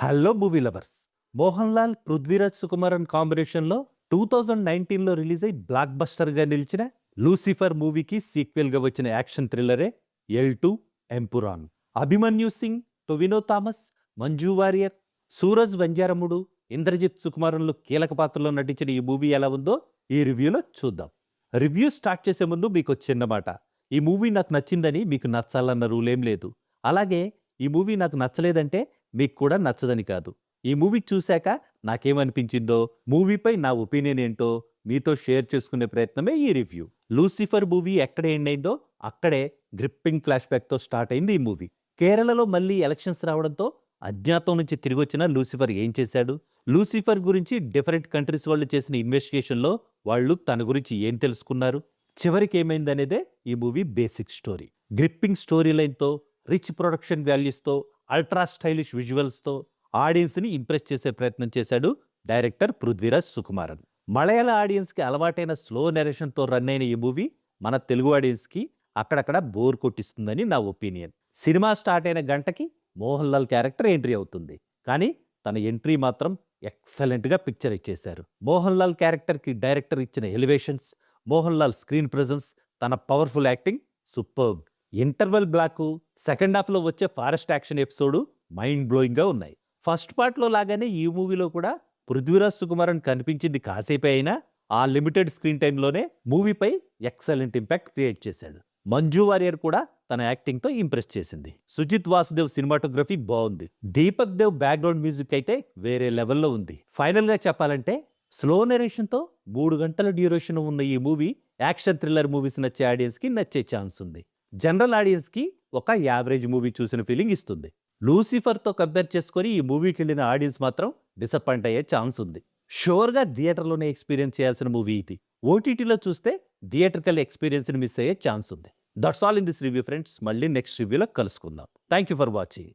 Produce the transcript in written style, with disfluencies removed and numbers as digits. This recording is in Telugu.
Hello movie lovers. Mohan Lal, Prithviraj Sukumaran కాంబినేషన్లో 2019లో రిలీజ్ అయి బ్లాక్ బస్టర్గా నిలిచిన లూసిఫర్ మూవీకి సీక్వెల్గా వచ్చిన యాక్షన్ థ్రిల్లరే L2 ఎంపురాన్. అభిమన్యు సింగ్, టొవినో థామస్, మంజు వారియర్, సూరజ్ వంజారముడు, ఇంద్రజిత్ సుకుమారన్లు కీలక పాత్రలో నటించిన ఈ మూవీ ఎలా ఉందో ఈ రివ్యూలో చూద్దాం. రివ్యూ స్టార్ట్ చేసే ముందు మీకు చిన్న మాట. ఈ మూవీ నాకు నచ్చిందని మీకు నచ్చాలన్న రూల్ ఏం లేదు. అలాగే ఈ మూవీ నాకు నచ్చలేదంటే మీకు కూడా నచ్చదని కాదు. ఈ మూవీ చూశాక నాకేమనిపించిందో, మూవీపై నా ఒపీనియన్ ఏంటో మీతో షేర్ చేసుకునే ప్రయత్నమే ఈ రివ్యూ. లూసిఫర్ మూవీ ఎక్కడ ఎండ్ అయిందో అక్కడే గ్రిప్పింగ్ ఫ్లాష్ బ్యాక్తో స్టార్ట్ అయింది ఈ మూవీ. కేరళలో మళ్ళీ ఎలక్షన్స్ రావడంతో అజ్ఞాతం నుంచి తిరిగి వచ్చిన లూసిఫర్ ఏం చేశాడు, లూసిఫర్ గురించి డిఫరెంట్ కంట్రీస్ వాళ్ళు చేసిన ఇన్వెస్టిగేషన్లో వాళ్ళు తన గురించి ఏం తెలుసుకున్నారు, చివరికి ఏమైందనేదే ఈ movie basic story. Gripping story లైన్తో, రిచ్ ప్రొడక్షన్ వాల్యూస్తో, అల్ట్రా స్టైలిష్ విజువల్స్తో ఆడియన్స్ని ఇంప్రెస్ చేసే ప్రయత్నం చేశాడు డైరెక్టర్ పృథ్వీరాజ్ సుకుమారన్. మలయాళ ఆడియన్స్కి అలవాటైన స్లో నెరేషన్తో రన్ అయిన ఈ మూవీ మన తెలుగు ఆడియన్స్కి అక్కడక్కడ బోర్ కొట్టిస్తుందని నా ఒపీనియన్. సినిమా స్టార్ట్ అయిన గంటకి మోహన్ లాల్ క్యారెక్టర్ ఎంట్రీ అవుతుంది. కానీ తన ఎంట్రీ మాత్రం ఎక్సలెంట్గా పిక్చర్ ఇచ్చేశారు. మోహన్ లాల్ క్యారెక్టర్కి డైరెక్టర్ ఇచ్చిన elevations, Mohan Lal screen presence, తన powerful acting superb. Interval block, second హాఫ్లో వచ్చే ఫారెస్ట్ యాక్షన్ ఎపిసోడు మైండ్ బ్లోయింగ్గా ఉన్నాయి. ఫస్ట్ పార్ట్లో లాగానే ఈ మూవీలో కూడా పృథ్వీరాజ్ సుకుమారన్ కనిపించింది కాసేపే అయినా ఆ లిమిటెడ్ స్క్రీన్ టైంలోనే మూవీపై ఎక్సలెంట్ ఇంపాక్ట్ క్రియేట్ చేశాడు. మంజు వారియర్ కూడా తన యాక్టింగ్తో ఇంప్రెస్ చేసింది. సుజిత్ వాసుదేవ్ సినిమాటోగ్రఫీ బాగుంది. దీపక్ దేవ్ బ్యాక్గ్రౌండ్ మ్యూజిక్ అయితే వేరే లెవెల్లో ఉంది. ఫైనల్గా చెప్పాలంటే స్లో నెరేషన్తో 3 గంటల డ్యూరేషన్ ఉన్న ఈ మూవీ యాక్షన్ థ్రిల్లర్ మూవీస్ నచ్చే ఆడియన్స్కి నచ్చే ఛాన్స్ ఉంది. జనరల్ ఆడియన్స్కి ఒక యావరేజ్ మూవీ చూసిన ఫీలింగ్ ఇస్తుంది. లూసిఫర్తో కంపేర్ చేసుకొని ఈ మూవీకి వెళ్ళిన ఆడియన్స్ మాత్రం డిసప్పాయింట్ అయ్యే ఛాన్స్ ఉంది. షూర్గా థియేటర్లోనే ఎక్స్పీరియన్స్ చేయాల్సిన మూవీ ఇది. ఓటీటీలో చూస్తే థియేటర్కల్ ఎక్స్పీరియన్స్ని మిస్ అయ్యే ఛాన్స్ ఉంది. That's all in this review friends. మళ్ళీ నెక్స్ట్ రివ్యూలో కలుసుకుందాం. Thank you for watching.